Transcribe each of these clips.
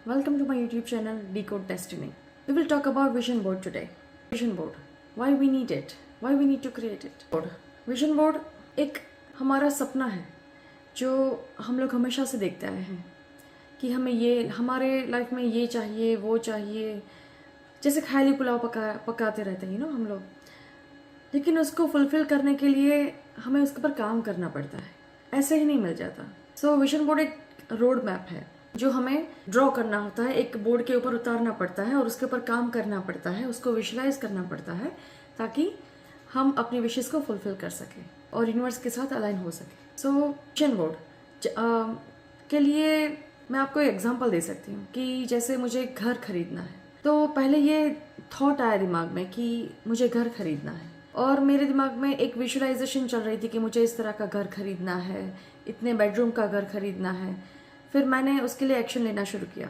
Welcome to my YouTube channel Decode Destiny. We will talk about vision board today. Vision board. Why we need it? Why we need to create it? Vision board एक हमारा सपना है जो हम लोग हमेशा से देखते आए हैं कि हमें ये हमारे लाइफ में ये चाहिए वो चाहिए, जैसे ख्याली पुलाव पकाते रहते हैं हम लोग, लेकिन उसको फुलफिल करने के लिए हमें उसके ऊपर काम करना पड़ता है, ऐसे ही नहीं मिल जाता। सो विजन बोर्ड एक रोड मैप है जो हमें ड्रॉ करना होता है, एक बोर्ड के ऊपर उतारना पड़ता है और उसके ऊपर काम करना पड़ता है, उसको विजुलाइज करना पड़ता है ताकि हम अपनी विशेष को फुलफिल कर सकें और यूनिवर्स के साथ अलाइन हो सके। सो विजन बोर्ड के लिए मैं आपको एक एग्जांपल दे सकती हूँ कि जैसे मुझे घर खरीदना है, तो पहले ये थॉट आया दिमाग में कि मुझे घर खरीदना है और मेरे दिमाग में एक विजुअलाइजेशन चल रही थी कि मुझे इस तरह का घर खरीदना है, इतने बेडरूम का घर खरीदना है। फिर मैंने उसके लिए एक्शन लेना शुरू किया।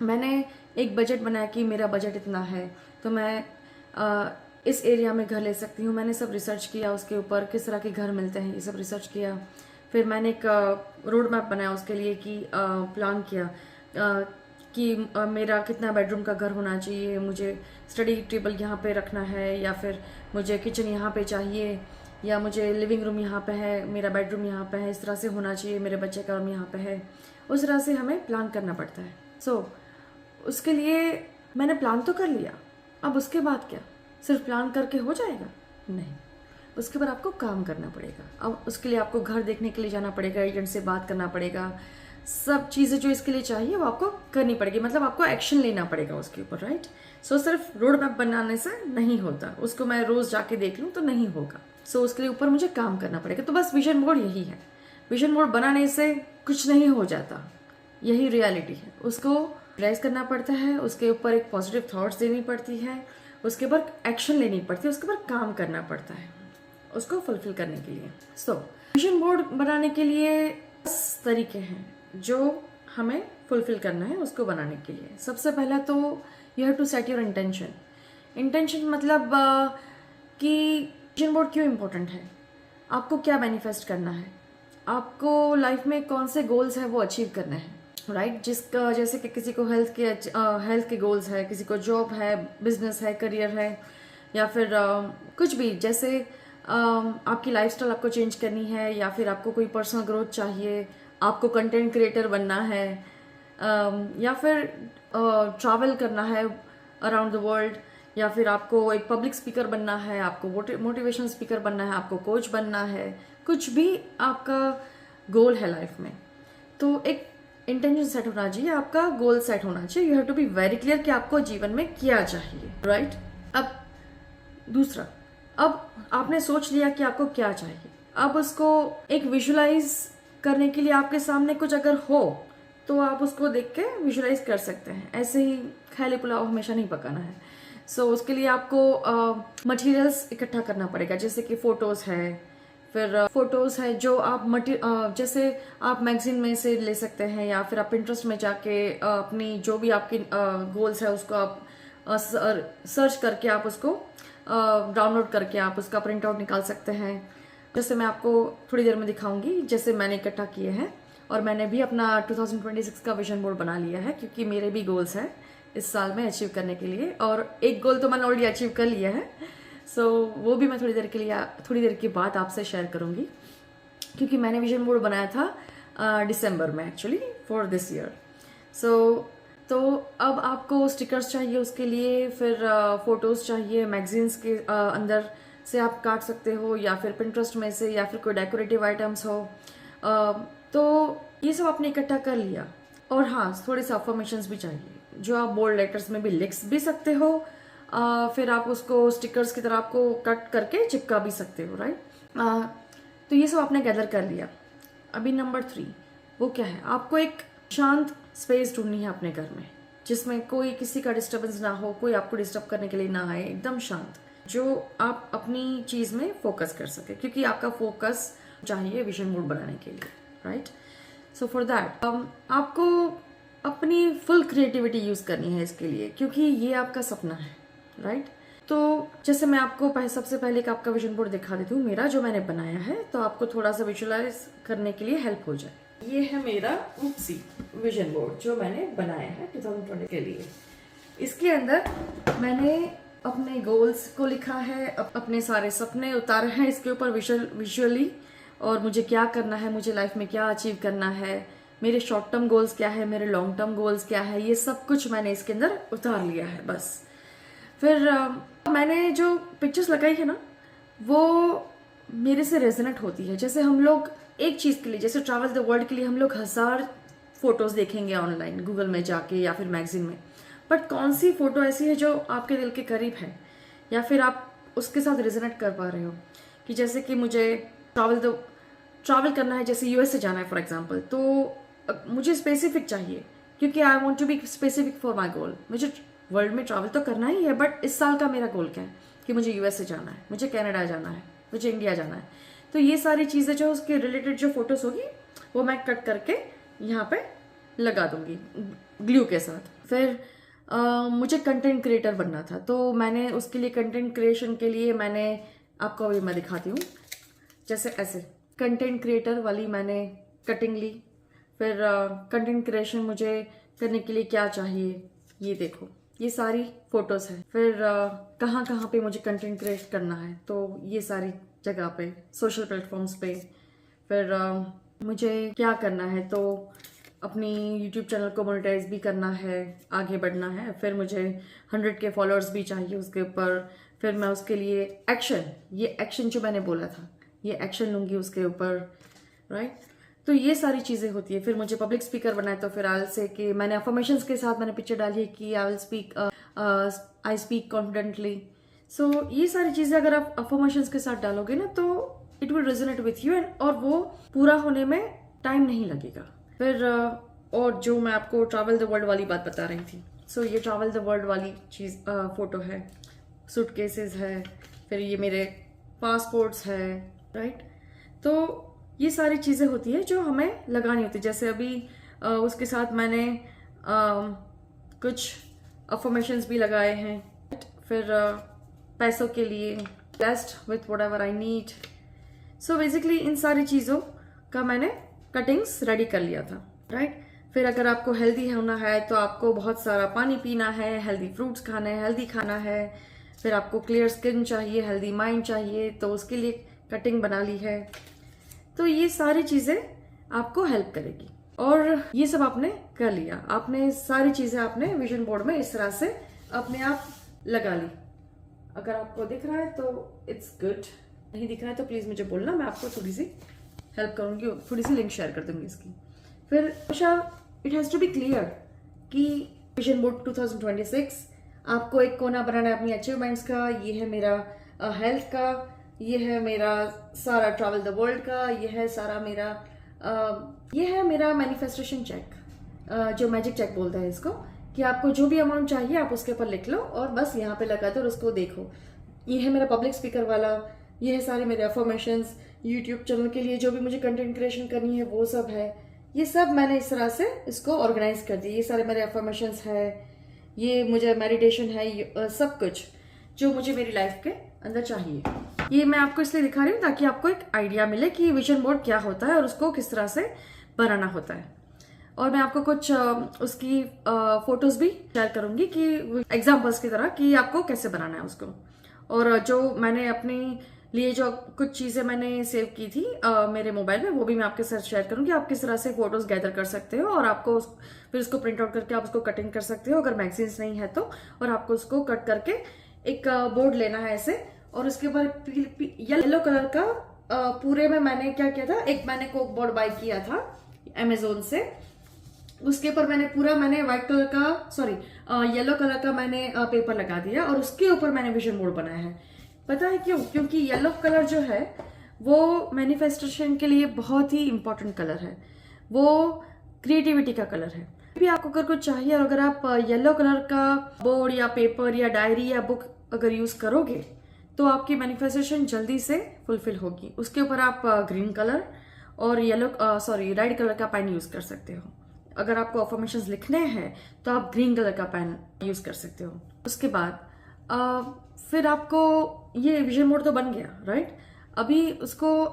मैंने एक बजट बनाया कि मेरा बजट इतना है तो मैं इस एरिया में घर ले सकती हूँ। मैंने सब रिसर्च किया उसके ऊपर, किस तरह के घर मिलते हैं, ये सब रिसर्च किया। फिर मैंने एक रोड मैप बनाया उसके लिए कि प्लान किया कि मेरा कितना बेडरूम का घर होना चाहिए, मुझे स्टडी टेबल यहाँ पे रखना है या फिर मुझे किचन यहाँ पे चाहिए या मुझे लिविंग रूम यहाँ पे है, मेरा बेडरूम यहाँ पे है, इस तरह से होना चाहिए, मेरे बच्चे का रूम यहाँ पे है। उस तरह से हमें प्लान करना पड़ता है। सो उसके लिए मैंने प्लान तो कर लिया, अब उसके बाद क्या सिर्फ प्लान करके हो जाएगा? नहीं, उसके बाद आपको काम करना पड़ेगा। अब उसके लिए आपको घर देखने के लिए जाना पड़ेगा, एजेंट से बात करना पड़ेगा, सब चीज़ें जो इसके लिए चाहिए वो आपको करनी पड़ेगी, मतलब आपको एक्शन लेना पड़ेगा उसके ऊपर, राइट। सो सिर्फ रोड मैप बनाने से नहीं होता, उसको मैं रोज जाके देख लूँ तो नहीं होगा। सो उसके लिए ऊपर मुझे काम करना पड़ेगा। तो बस विजन बोर्ड यही है, विजन बोर्ड बनाने से कुछ नहीं हो जाता, यही रियलिटी है। उसको रियलाइज करना पड़ता है, उसके ऊपर एक पॉजिटिव थॉट्स देनी पड़ती है, उसके ऊपर एक्शन लेनी पड़ती है, उसके ऊपर काम करना पड़ता है उसको फुलफिल करने के लिए। सो विजन बोर्ड बनाने के लिए 10 तरीके हैं जो हमें फुलफिल करना है उसको बनाने के लिए। सबसे पहला तो you have to set your intention. Intention मतलब कि विजन बोर्ड क्यों इम्पोर्टेंट है, आपको क्या मैनिफेस्ट करना है, आपको लाइफ में कौन से गोल्स है वो अचीव करना है, राइट। जिसका जैसे कि किसी को हेल्थ के गोल्स है, किसी को जॉब है, बिजनेस है, करियर है, या फिर कुछ भी, जैसे आपकी लाइफस्टाइल आपको चेंज करनी है, या फिर आपको कोई पर्सनल ग्रोथ चाहिए, आपको कंटेंट क्रिएटर बनना है, या फिर ट्रैवल करना है अराउंड द वर्ल्ड, या फिर आपको एक पब्लिक स्पीकर बनना है, आपको मोटिवेशनल स्पीकर बनना है, आपको कोच बनना है, कुछ भी आपका गोल है लाइफ में, तो एक इंटेंशन सेट होना चाहिए, आपका गोल सेट होना चाहिए। You have to be very clear कि आपको जीवन में क्या चाहिए, राइट। अब दूसरा, अब आपने सोच लिया कि आपको क्या चाहिए, अब उसको एक विजुलाइज करने के लिए आपके सामने कुछ अगर हो तो आप उसको देख के विजुलाइज कर सकते हैं। ऐसे ही ख्याली पुलाव हमेशा नहीं पकाना है। सो उसके लिए आपको मटेरियल्स इकट्ठा करना पड़ेगा, जैसे कि फोटोज है, फिर फोटोज है जो आप जैसे आप मैगजीन में से ले सकते हैं, या फिर आप इंटरेस्ट में जाके अपनी जो भी आपकी गोल्स है उसको आप सर्च करके आप उसको डाउनलोड करके आप उसका प्रिंट आउट निकाल सकते हैं। जैसे मैं आपको थोड़ी देर में दिखाऊंगी जैसे मैंने इकट्ठा किए हैं, और मैंने भी अपना 2026 का विजन बोर्ड बना लिया है क्योंकि मेरे भी गोल्स हैं इस साल में अचीव करने के लिए, और एक गोल तो मैंने ऑलरेडी अचीव कर लिया है। सो वो भी मैं थोड़ी देर के बाद आपसे शेयर करूंगी, क्योंकि मैंने विजन बोर्ड बनाया था दिसंबर में एक्चुअली फॉर दिस ईयर। सो तो अब आपको स्टिकर्स चाहिए उसके लिए, फिर फोटोज चाहिए, मैगजीन्स के अंदर से आप काट सकते हो, या फिर पिंटरेस्ट में से, या फिर कोई डेकोरेटिव आइटम्स हो। तो ये सब आपने इकट्ठा कर लिया, और हाँ थोड़े से अफर्मेशंस भी चाहिए जो आप बोल्ड लेटर्स में भी लिख भी सकते हो, फिर आप उसको स्टिकर्स की तरह आपको कट करके चिपका भी सकते हो, राइट। तो ये सब आपने गैदर कर लिया। अभी नंबर 3 वो क्या है, आपको एक शांत स्पेस ढूंढनी है अपने घर में जिसमें कोई किसी का डिस्टर्बेंस ना हो, कोई आपको डिस्टर्ब करने के लिए ना आए, एकदम शांत, जो आप अपनी चीज में फोकस कर सके, क्योंकि आपका फोकस चाहिए विजन बोर्ड बनाने के लिए, राइट। सो फॉर दैट आपको अपनी फुल क्रिएटिविटी यूज करनी है इसके लिए, क्योंकि ये आपका सपना है, राइट। तो जैसे मैं आपको सबसे पहले एक आपका विजन बोर्ड दिखा देती हूँ मेरा जो मैंने बनाया है, तो आपको थोड़ा सा विजुअलाइज करने के लिए हेल्प हो जाए। ये है मेरा उपसी विजन बोर्ड जो मैंने बनाया है 2020 के लिए। इसके अंदर मैंने अपने गोल्स को लिखा है, अपने सारे सपने उतारे हैं इसके ऊपर विजुअली, और मुझे क्या करना है, मुझे लाइफ में क्या अचीव करना है, मेरे शॉर्ट टर्म गोल्स क्या है, मेरे लॉन्ग टर्म गोल्स क्या है, ये सब कुछ मैंने इसके अंदर उतार लिया है बस। फिर मैंने जो पिक्चर्स लगाई है ना, वो मेरे से रेजोनेट होती है। जैसे हम लोग एक चीज़ के लिए, जैसे ट्रैवल द वर्ल्ड के लिए हम लोग 1000 फोटोज़ देखेंगे ऑनलाइन गूगल में जाके या फिर मैगजीन में, बट कौन सी फ़ोटो ऐसी है जो आपके दिल के करीब है या फिर आप उसके साथ रेजोनेट कर पा रहे हो। कि जैसे कि मुझे ट्रैवल करना है, जैसे यूएस से जाना है फॉर एग्जांपल, तो मुझे स्पेसिफिक चाहिए क्योंकि I want to be specific for my goal. मुझे वर्ल्ड में ट्रैवल तो करना ही है, बट इस साल का मेरा गोल क्या है कि मुझे यूएस से जाना है, मुझे कनाडा जाना है, मुझे इंडिया जाना है। तो ये सारी चीज़ें जो उसके रिलेटेड जो फोटोज़ होगी वो मैं कट करके यहाँ पे लगा दूंगी ग्लू के साथ। फिर मुझे कंटेंट क्रिएटर बनना था, तो मैंने उसके लिए कंटेंट क्रिएशन के लिए मैंने आपको अभी मैं दिखाती हूँ, जैसे ऐसे कंटेंट क्रिएटर वाली मैंने कटिंग ली। फिर कंटेंट क्रिएशन मुझे करने के लिए क्या चाहिए, ये देखो ये सारी फोटोज़ हैं। फिर कहाँ कहाँ पे मुझे कंटेंट क्रिएट करना है, तो ये सारी जगह पे सोशल प्लेटफॉर्म्स पे। फिर मुझे क्या करना है, तो अपनी यूट्यूब चैनल को मोनेटाइज भी करना है, आगे बढ़ना है। फिर मुझे 100 के फॉलोअर्स भी चाहिए उसके ऊपर। फिर मैं उसके लिए ये एक्शन जो मैंने बोला था, ये एक्शन लूँगी उसके ऊपर, राइट। तो ये सारी चीज़ें होती है। फिर मुझे पब्लिक स्पीकर बनाए, तो फिर आई से कि मैंने अफर्मेशंस के साथ मैंने पिक्चर डाली है कि आई स्पीक कॉन्फिडेंटली। सो ये सारी चीज़ें अगर आप अफर्मेशंस के साथ डालोगे ना, तो it will resonate with you, और वो पूरा होने में टाइम नहीं लगेगा। फिर और जो मैं आपको ट्रैवल द वर्ल्ड वाली बात बता रही थी, सो ये ट्रैवल द वर्ल्ड वाली चीज़ फोटो है, सूटकेसेस है, फिर ये मेरे पासपोर्ट्स है, राइट। तो ये सारी चीज़ें होती है जो हमें लगानी होती है। जैसे अभी उसके साथ मैंने कुछ अफर्मेशंस भी लगाए हैं। फिर पैसों के लिए blessed with whatever I need. So basically इन सारी चीज़ों का मैंने कटिंग्स रेडी कर लिया था, राइट। फिर अगर आपको हेल्दी होना है तो आपको बहुत सारा पानी पीना है, हेल्दी फ्रूट्स खाने हैं, हेल्दी खाना है। फिर आपको क्लियर स्किन चाहिए, हेल्दी माइंड चाहिए, तो उसके लिए कटिंग बना ली है। तो ये सारी चीज़ें आपको हेल्प करेगी, और ये सब आपने कर लिया, आपने सारी चीज़ें आपने विजन बोर्ड में इस तरह से अपने आप लगा ली। अगर आपको दिख रहा है तो इट्स गुड, नहीं दिख रहा है तो प्लीज़ मुझे बोलना, मैं आपको थोड़ी सी हेल्प करूँगी, थोड़ी सी लिंक शेयर कर दूंगी इसकी। फिर it has to be clear कि विजन बोर्ड 2026 आपको एक कोना बनाना है अपनी अचीवमेंट्स का। ये है मेरा हेल्थ का, ये है मेरा सारा ट्रैवल द वर्ल्ड का, ये है सारा मेरा ये है मेरा मैनिफेस्टेशन चेक, जो मैजिक चेक बोलता है इसको, कि आपको जो भी अमाउंट चाहिए आप उसके ऊपर लिख लो और बस यहाँ पे लगा दो और उसको देखो। ये है मेरा पब्लिक स्पीकर वाला, ये है सारे मेरे अफर्मेशंस, यूट्यूब चैनल के लिए जो भी मुझे कंटेंट क्रिएशन करनी है वो सब है। ये सब मैंने इस तरह से इसको ऑर्गेनाइज कर दिया। ये सारे मेरे अफर्मेशंस है, ये मुझे मेडिटेशन है, सब कुछ जो मुझे मेरी लाइफ के अंदर चाहिए। ये मैं आपको इसलिए दिखा रही हूँ ताकि आपको एक आइडिया मिले कि विजन बोर्ड क्या होता है और उसको किस तरह से बनाना होता है। और मैं आपको कुछ उसकी फोटोज भी शेयर करूंगी कि एग्जाम्पल्स की तरह कि आपको कैसे बनाना है उसको। और जो मैंने अपने लिए जो कुछ चीज़ें मैंने सेव की थी मेरे मोबाइल में, वो भी मैं आपके साथ शेयर करूंगी। आप किस तरह से फोटोज गैदर कर सकते हो और आपको फिर उसको प्रिंट आउट करके आप उसको कटिंग कर सकते हो अगर मैगजीन्स नहीं है तो। और आपको उसको कट करके एक बोर्ड लेना है ऐसे, और उसके ऊपर येलो कलर का पूरे में मैंने क्या किया था, एक मैंने कोक बोर्ड बाय किया था अमेजोन से। उसके ऊपर मैंने व्हाइट कलर का येलो कलर का मैंने पेपर लगा दिया और उसके ऊपर मैंने विजन बोर्ड बनाया है। पता है क्यों? क्योंकि येलो कलर जो है वो मैनिफेस्टेशन के लिए बहुत ही इंपॉर्टेंट कलर है, वो क्रिएटिविटी का कलर है। भी आपको अगर कुछ चाहिए और अगर आप येलो कलर का बोर्ड या पेपर या डायरी या बुक अगर यूज करोगे तो आपकी मैनिफेस्टेशन जल्दी से फुलफिल होगी। उसके ऊपर आप ग्रीन कलर और रेड कलर का पेन यूज कर सकते हो। अगर आपको अफर्मेशंस लिखने हैं तो आप ग्रीन कलर का पेन यूज कर सकते हो। उसके बाद फिर आपको ये विजन बोर्ड तो बन गया, राइट। अभी उसको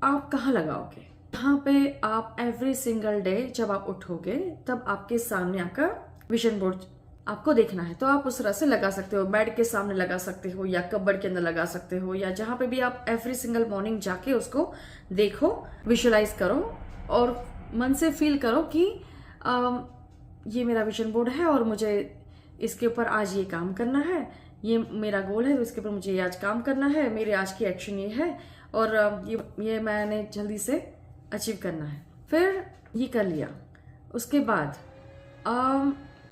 आप कहाँ लगाओगे? यहाँ पे आप एवरी सिंगल डे जब आप उठोगे तब आपके सामने आपका विजन बोर्ड आपको देखना है। तो आप उस तरह से लगा सकते हो, बेड के सामने लगा सकते हो या कबर्ड के अंदर लगा सकते हो, या जहां पे भी आप एवरी सिंगल मॉर्निंग जाके उसको देखो, विजुअलाइज करो और मन से फील करो कि ये मेरा विजन बोर्ड है और मुझे इसके ऊपर आज ये काम करना है, ये मेरा गोल है तो इसके ऊपर मुझे ये आज काम करना है, मेरे आज की एक्शन ये है और ये मैंने जल्दी से अचीव करना है। फिर ये कर लिया, उसके बाद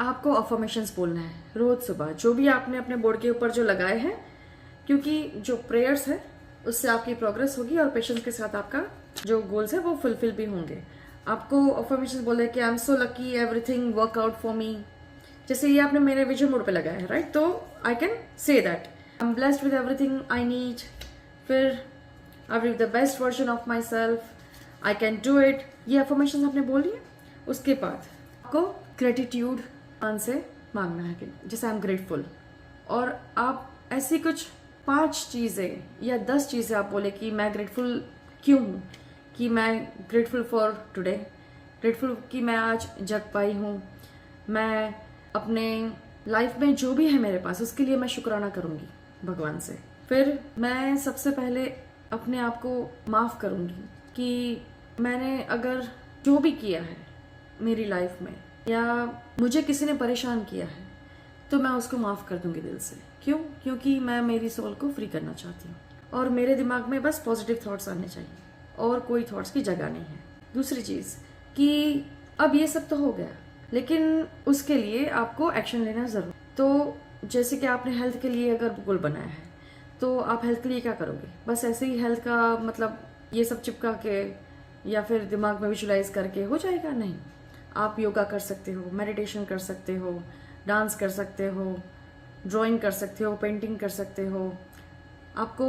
आपको अफर्मेशंस बोलना है रोज सुबह, जो भी आपने अपने बोर्ड के ऊपर जो लगाए हैं, क्योंकि जो प्रेयर्स है उससे आपकी प्रोग्रेस होगी और पेशेंस के साथ आपका जो गोल्स है वो फुलफिल भी होंगे। आपको अफर्मेशंस बोले कि I am so lucky, everything work out for me, जैसे ये आपने मेरे विजन बोर्ड पे लगाया है, राइट? तो I can say that I am blessed with everything I need, फिर I will the best version of myself, I can do it, ये अफर्मेशंस आपने बोल लिए। उसके बाद आपको ग्रेटिट्यूड मन से मांगना है कि जैसे आई एम ग्रेटफुल, और आप ऐसी कुछ 5 चीजें या 10 चीजें आप बोले कि मैं ग्रेटफुल क्यों हूँ, कि मैं ग्रेटफुल फॉर टुडे, ग्रेटफुल कि मैं आज जग पाई हूँ, मैं अपने लाइफ में जो भी है मेरे पास उसके लिए मैं शुक्राना करूंगी भगवान से। फिर मैं सबसे पहले अपने आप को माफ करूंगी कि मैंने अगर जो भी किया है मेरी लाइफ में या मुझे किसी ने परेशान किया है तो मैं उसको माफ कर दूंगी दिल से। क्यों? क्योंकि मैं मेरी सोल को फ्री करना चाहती हूँ और मेरे दिमाग में बस पॉजिटिव थॉट्स आने चाहिए और कोई थॉट्स की जगह नहीं है। दूसरी चीज कि अब ये सब तो हो गया, लेकिन उसके लिए आपको एक्शन लेना जरूर। तो जैसे कि आपने हेल्थ के लिए अगर गोल बनाया है तो आप हेल्थ के लिए क्या करोगे? बस ऐसे ही हेल्थ का मतलब ये सब चिपका के या फिर दिमाग में विजुलाइज करके हो जाएगा? नहीं। आप योगा कर सकते हो, मेडिटेशन कर सकते हो, डांस कर सकते हो, ड्राइंग कर सकते हो, पेंटिंग कर सकते हो, आपको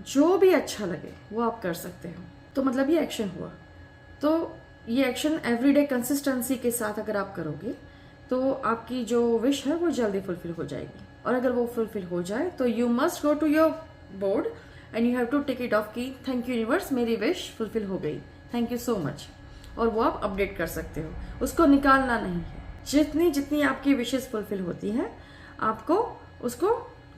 जो भी अच्छा लगे वो आप कर सकते हो। तो मतलब ये एक्शन हुआ। तो ये एक्शन एवरीडे कंसिस्टेंसी के साथ अगर आप करोगे तो आपकी जो विश है वो जल्दी फुलफिल हो जाएगी। और अगर वो फुलफिल हो जाए तो you must go to your board and you have to take it off की थैंक यू यूनिवर्स, मेरी विश फुलफिल हो गई, थैंक यू सो मच। और वो आप अपडेट कर सकते हो, उसको निकालना नहीं है। जितनी जितनी आपकी विशेस फुलफिल होती हैं आपको उसको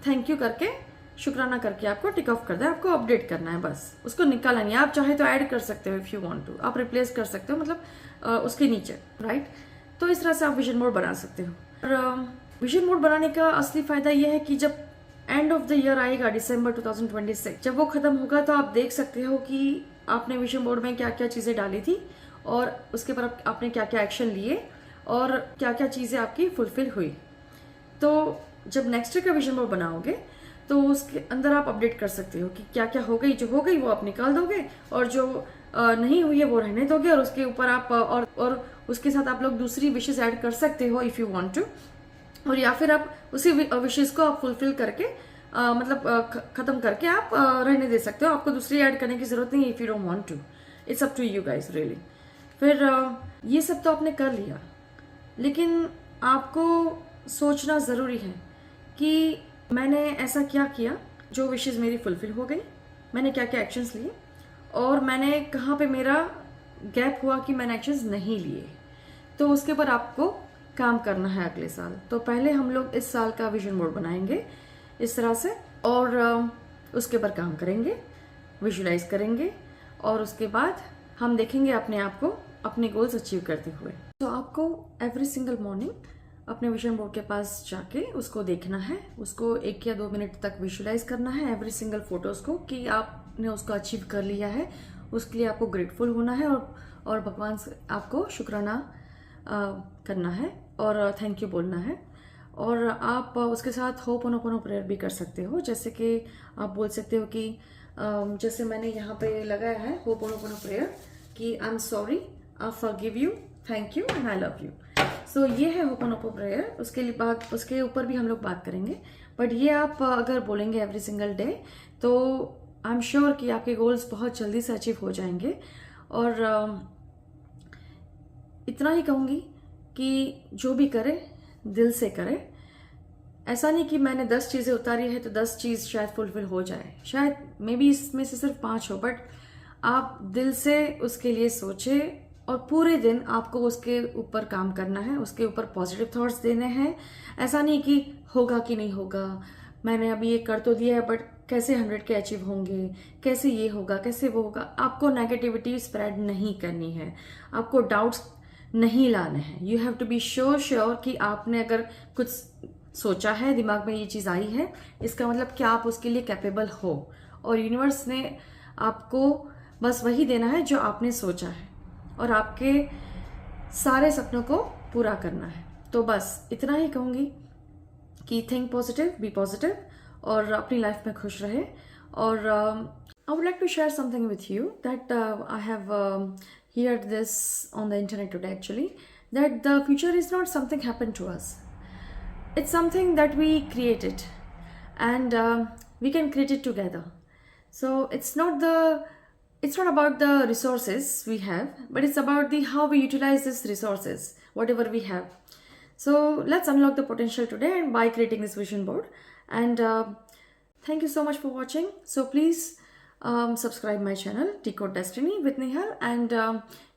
थैंक यू करके, शुक्राना करके आपको टिक ऑफ करना है, आपको अपडेट करना है, बस उसको निकालना नहीं। आप चाहे तो ऐड कर सकते हो इफ यू वांट टू, आप रिप्लेस कर सकते हो मतलब उसके नीचे, राइट? तो इस तरह से आप विजन बोर्ड बना सकते हो। और विजन बोर्ड बनाने का असली फायदा यह है कि जब एंड ऑफ द ईयर आएगा दिसंबर 2026, जब वो खत्म होगा तो आप देख सकते हो कि आपने विजन बोर्ड में क्या क्या चीजें डाली थी और उसके पर आपने क्या क्या एक्शन लिए और क्या क्या चीजें आपकी फुलफिल हुई। तो जब नेक्स्ट ईयर का विजन बोर्ड बनाओगे तो उसके अंदर आप अपडेट कर सकते हो कि क्या क्या हो गई, जो हो गई वो आप निकाल दोगे और जो नहीं हुई है वो रहने दोगे, और उसके ऊपर आप और उसके साथ आप लोग दूसरी विशेस ऐड कर सकते हो इफ यू वांट टू, और या फिर आप उसी विशेस को आप फुलफिल करके मतलब खत्म करके आप रहने दे सकते हो। आपको दूसरी ऐड करने की जरूरत नहीं है if you don't want to, it's up to you guys really. फिर ये सब तो आपने कर लिया, लेकिन आपको सोचना जरूरी है कि मैंने ऐसा क्या किया जो विशेस मेरी फुलफिल हो गई, मैंने क्या क्या एक्शंस लिए और मैंने कहाँ पे मेरा गैप हुआ कि मैंने एक्शंस नहीं लिए। तो उसके ऊपर आपको काम करना है अगले साल। तो पहले हम लोग इस साल का विजन बोर्ड बनाएंगे इस तरह से और उसके ऊपर काम करेंगे, विजुलाइज करेंगे और उसके बाद हम देखेंगे अपने आप को अपने गोल्स अचीव करते हुए। तो आपको एवरी सिंगल मॉर्निंग अपने विजन बोर्ड के पास जाके उसको देखना है, उसको 1 या 2 मिनट तक विजुलाइज करना है एवरी सिंगल फोटोज को कि आपने उसको अचीव कर लिया है। उसके लिए आपको ग्रेटफुल होना है और भगवान से आपको शुक्राना करना है और थैंक यू बोलना है। और आप उसके साथ होपोनोपोनो प्रेयर भी कर सकते हो, जैसे कि आप बोल सकते हो कि जैसे मैंने यहाँ पे लगाया है होपोनोपोनो प्रेयर कि I am sorry, I forgive you, thank you and I love you. So ये है होपोनोपोनो प्रेयर, उसके ऊपर भी हम लोग बात करेंगे। बट ये आप अगर बोलेंगे एवरी सिंगल डे तो आई एम श्योर कि आपके गोल्स बहुत जल्दी से अचीव हो जाएंगे। और इतना ही कहूँगी कि जो भी करे दिल से करे। ऐसा नहीं कि मैंने 10 चीज़ें उतारी है तो 10 चीज़ शायद फुलफिल हो जाए, शायद मे बी इसमें से सिर्फ 5 हो, बट आप दिल से उसके लिए सोचें और पूरे दिन आपको उसके ऊपर काम करना है, उसके ऊपर पॉजिटिव थॉट्स देने हैं। ऐसा नहीं कि होगा कि नहीं होगा, मैंने अभी ये कर तो दिया है बट कैसे 100 के अचीव होंगे, कैसे ये होगा, कैसे वो होगा। आपको नेगेटिविटी स्प्रेड नहीं करनी है, आपको डाउट्स नहीं लाने हैं। You have to be sure कि आपने अगर कुछ सोचा है, दिमाग में ये चीज़ आई है, इसका मतलब कि आप उसके लिए कैपेबल हो, और यूनिवर्स ने आपको बस वही देना है जो आपने सोचा है, और आपके सारे सपनों को पूरा करना है। तो बस इतना ही कहूँगी कि थिंक पॉजिटिव, बी पॉजिटिव, और अपनी लाइफ में खुश रहे। और I would like to share something with you that I have heard this on the internet today actually, that the future is not something happened to us, it's something that we created, and we can create it together. So it's not about the resources we have, but it's about the how we utilize these resources, whatever we have. So let's unlock the potential today and by creating this vision board. And thank you so much for watching. So please subscribe my channel Decode Destiny with Nihal, and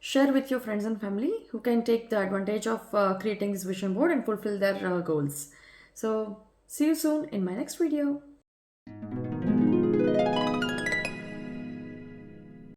share with your friends and family who can take the advantage of creating this vision board and fulfill their goals. So see you soon in my next video.